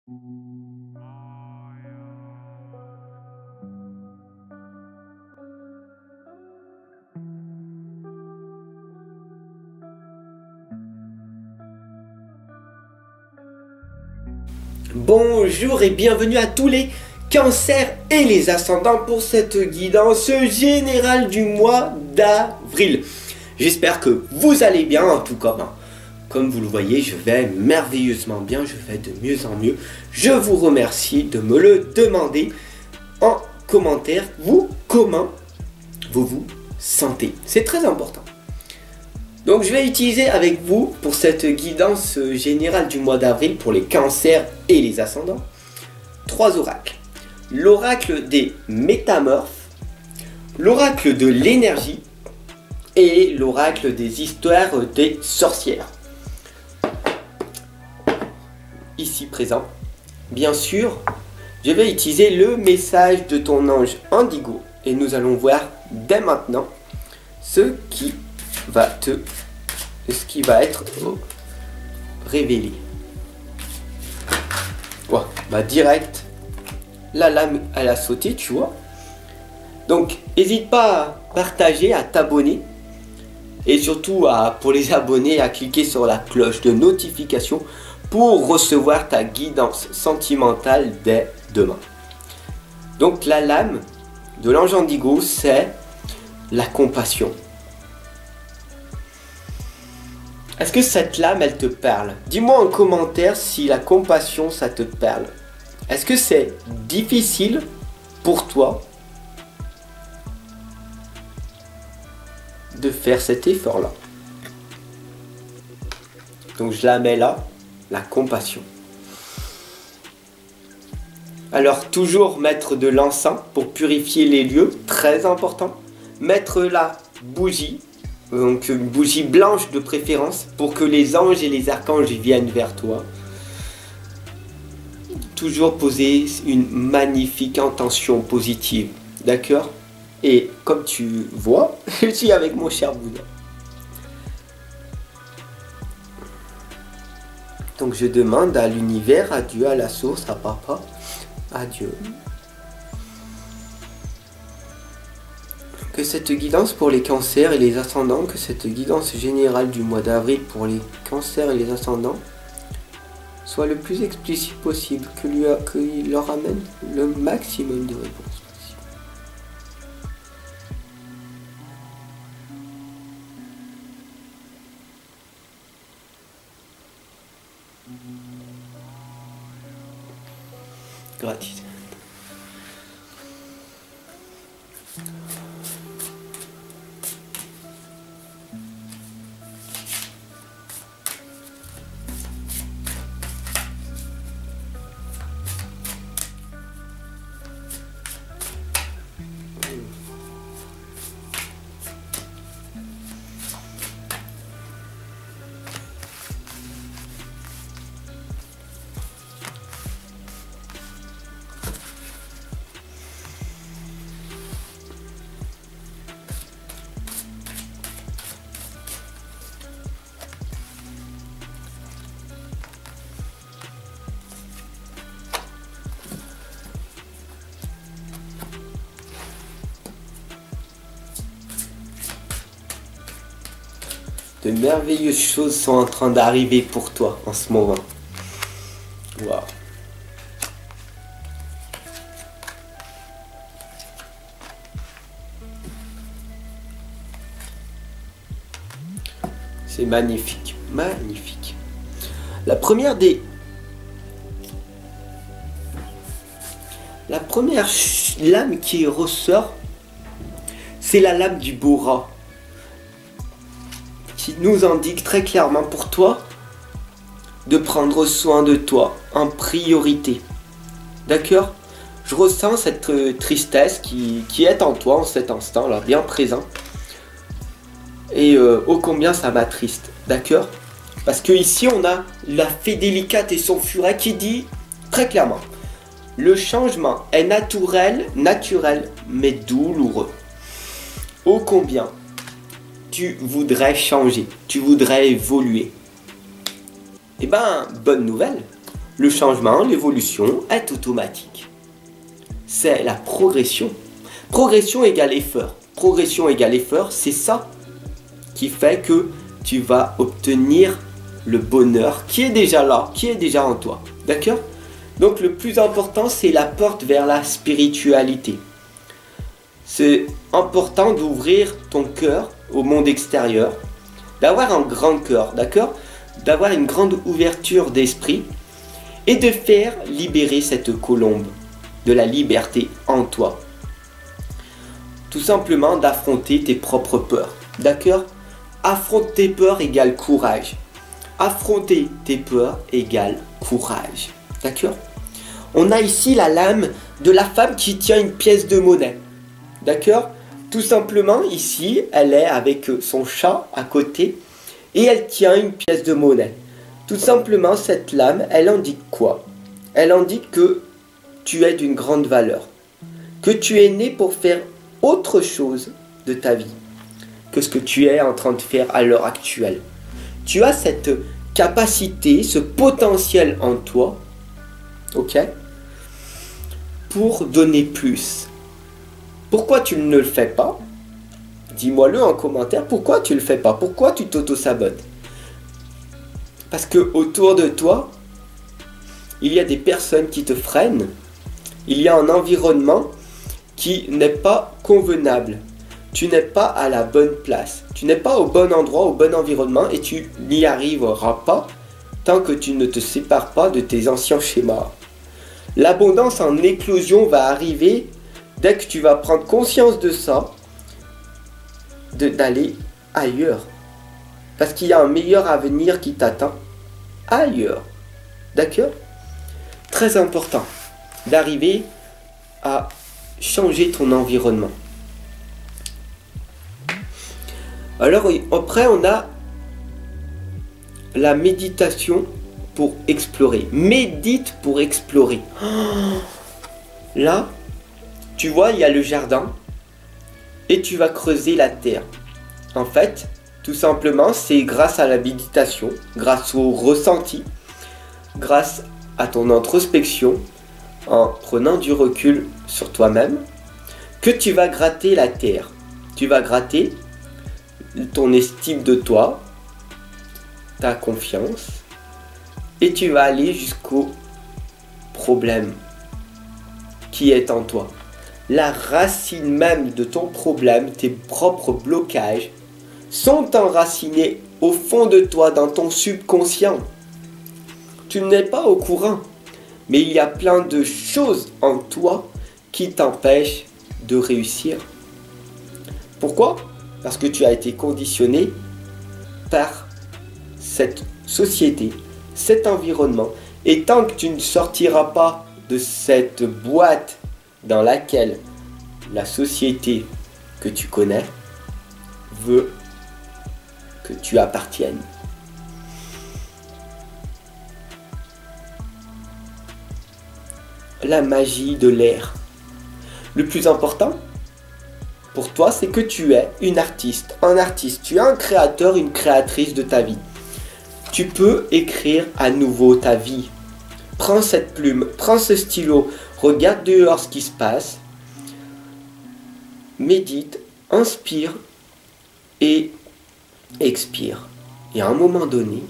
Bonjour et bienvenue à tous les cancers et les ascendants pour cette guidance générale du mois d'avril. J'espère que vous allez bien, en tout cas. Comme vous le voyez, je vais merveilleusement bien, je vais de mieux en mieux. Je vous remercie de me le demander en commentaire. Vous, comment vous vous sentez? C'est très important. Donc je vais utiliser avec vous pour cette guidance générale du mois d'avril pour les cancers et les ascendants 3 oracles. L'oracle des métamorphes, l'oracle de l'énergie et l'oracle des histoires des sorcières. Ici présent, bien sûr, je vais utiliser le message de ton ange Indigo et nous allons voir dès maintenant ce qui va être révélé. Ouais, direct, la lame elle a sauté, tu vois. Donc n'hésite pas à partager, à t'abonner et surtout pour les abonnés à cliquer sur la cloche de notification pour recevoir ta guidance sentimentale dès demain. Donc la lame de l'ange Indigo, c'est la compassion. Est-ce que cette lame, elle te parle? Dis-moi en commentaire si la compassion, ça te parle. Est-ce que c'est difficile pour toi de faire cet effort-là? Donc je la mets là, la compassion. Alors toujours mettre de l'encens pour purifier les lieux, très important. Mettre la bougie. Donc une bougie blanche de préférence pour que les anges et les archanges viennent vers toi. Toujours poser une magnifique intention positive. D'accord? Et comme tu vois, je suis avec mon cher Bouddha. Donc je demande à l'univers, à Dieu, à la source, à papa, à Dieu. Que cette guidance pour les cancers et les ascendants, que cette guidance générale du mois d'avril pour les cancers et les ascendants soit le plus explicite possible, qu'il leur amène le maximum de réponses possibles. Gratitude. De merveilleuses choses sont en train d'arriver pour toi en ce moment. Waouh. C'est magnifique, magnifique. La première lame qui ressort, c'est la lame du Bora, qui nous indique très clairement pour toi de prendre soin de toi en priorité. D'accord? Je ressens cette tristesse qui est en toi en cet instant là, bien présent. Et ô combien ça m'attriste. D'accord? Parce que ici on a la fée délicate et son furet qui dit très clairement: le changement est naturel mais douloureux. Ô combien tu voudrais changer, tu voudrais évoluer. Eh ben, bonne nouvelle, Le changement, l'évolution est automatique. C'est la progression. Progression égale effort. Progression égale effort, c'est ça qui fait que tu vas obtenir le bonheur qui est déjà là, qui est déjà en toi. D'accord? Donc le plus important, c'est la porte vers la spiritualité. C'est important d'ouvrir ton cœur au monde extérieur, d'avoir un grand cœur, d'accord? D'avoir une grande ouverture d'esprit et de faire libérer cette colombe de la liberté en toi. Tout simplement d'affronter tes propres peurs, d'accord? Affronter tes peurs égale courage. Affronter tes peurs égale courage, d'accord? On a ici la lame de la femme qui tient une pièce de monnaie, d'accord? Tout simplement, ici, elle est avec son chat à côté et elle tient une pièce de monnaie. Tout simplement, cette lame, elle indique quoi? Elle indique que tu es d'une grande valeur, que tu es né pour faire autre chose de ta vie que ce que tu es en train de faire à l'heure actuelle. Tu as cette capacité, ce potentiel en toi, ok, pour donner plus. Pourquoi tu ne le fais pas? Dis-moi-le en commentaire. Pourquoi tu ne le fais pas? Pourquoi tu t'auto-sabotes? Parce que autour de toi, il y a des personnes qui te freinent. Il y a un environnement qui n'est pas convenable. Tu n'es pas à la bonne place. Tu n'es pas au bon endroit, au bon environnement et tu n'y arriveras pas tant que tu ne te sépares pas de tes anciens schémas. L'abondance en éclosion va arriver dès que tu vas prendre conscience de ça, d'aller ailleurs. Parce qu'il y a un meilleur avenir qui t'attend ailleurs. D'accord? Très important d'arriver à changer ton environnement. Alors après on a la méditation pour explorer. Médite pour explorer. Là, tu vois, il y a le jardin et tu vas creuser la terre. En fait, tout simplement, c'est grâce à la méditation, grâce au ressenti, grâce à ton introspection, en prenant du recul sur toi-même, que tu vas gratter la terre. Tu vas gratter ton estime de toi, ta confiance, et tu vas aller jusqu'au problème qui est en toi. La racine même de ton problème, tes propres blocages, sont enracinés au fond de toi, dans ton subconscient. Tu n'es pas au courant, mais il y a plein de choses en toi qui t'empêchent de réussir. Pourquoi? Parce que tu as été conditionné par cette société, cet environnement. Et tant que tu ne sortiras pas de cette boîte dans laquelle la société que tu connais veut que tu appartiennes. La magie de l'air. Le plus important pour toi, c'est que tu es une artiste, un artiste. Tu es un créateur, une créatrice de ta vie. Tu peux écrire à nouveau ta vie. Prends cette plume, prends ce stylo, regarde dehors ce qui se passe, médite, inspire et expire. Et à un moment donné,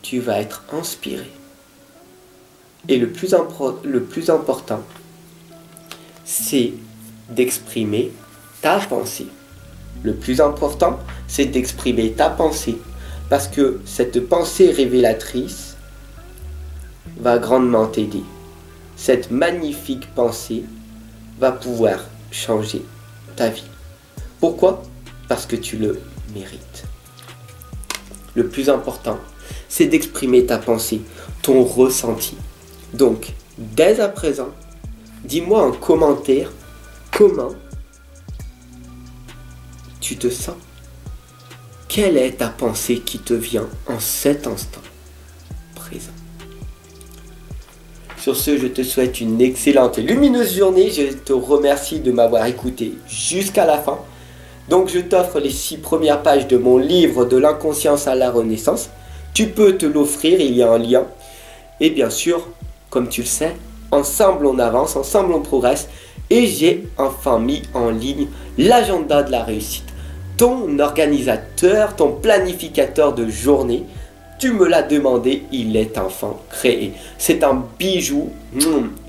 tu vas être inspiré. Et le plus important, c'est d'exprimer ta pensée. Le plus important, c'est d'exprimer ta pensée. Parce que cette pensée révélatrice va grandement t'aider. Cette magnifique pensée va pouvoir changer ta vie. Pourquoi? Parce que tu le mérites. Le plus important, c'est d'exprimer ta pensée, ton ressenti. Donc, dès à présent, dis-moi en commentaire comment tu te sens. Quelle est ta pensée qui te vient en cet instant présent? Sur ce, je te souhaite une excellente et lumineuse journée. Je te remercie de m'avoir écouté jusqu'à la fin. Donc, je t'offre les 6 premières pages de mon livre de l'inconscience à la renaissance. tu peux te l'offrir, il y a un lien. Et bien sûr, comme tu le sais, ensemble on avance, ensemble on progresse. Et j'ai enfin mis en ligne l'agenda de la réussite. Ton organisateur, ton planificateur de journée, tu me l'as demandé, il est enfin créé. C'est un bijou,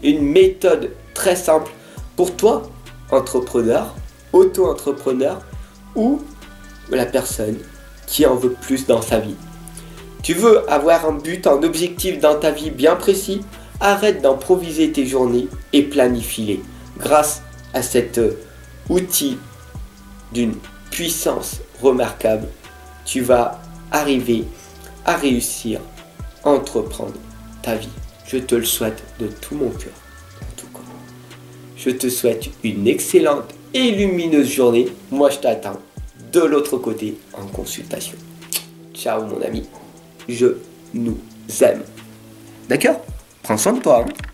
une méthode très simple pour toi, entrepreneur, auto-entrepreneur ou la personne qui en veut plus dans sa vie. Tu veux avoir un but, un objectif dans ta vie bien précis? Arrête d'improviser tes journées et planifie-les. Grâce à cet outil d'une puissance remarquable, tu vas arriver à réussir à entreprendre ta vie. Je te le souhaite de tout mon cœur. En tout cas, je te souhaite une excellente et lumineuse journée. Moi, je t'attends de l'autre côté en consultation. Ciao mon ami, je nous aime. D'accord? Prends soin de toi. Hein.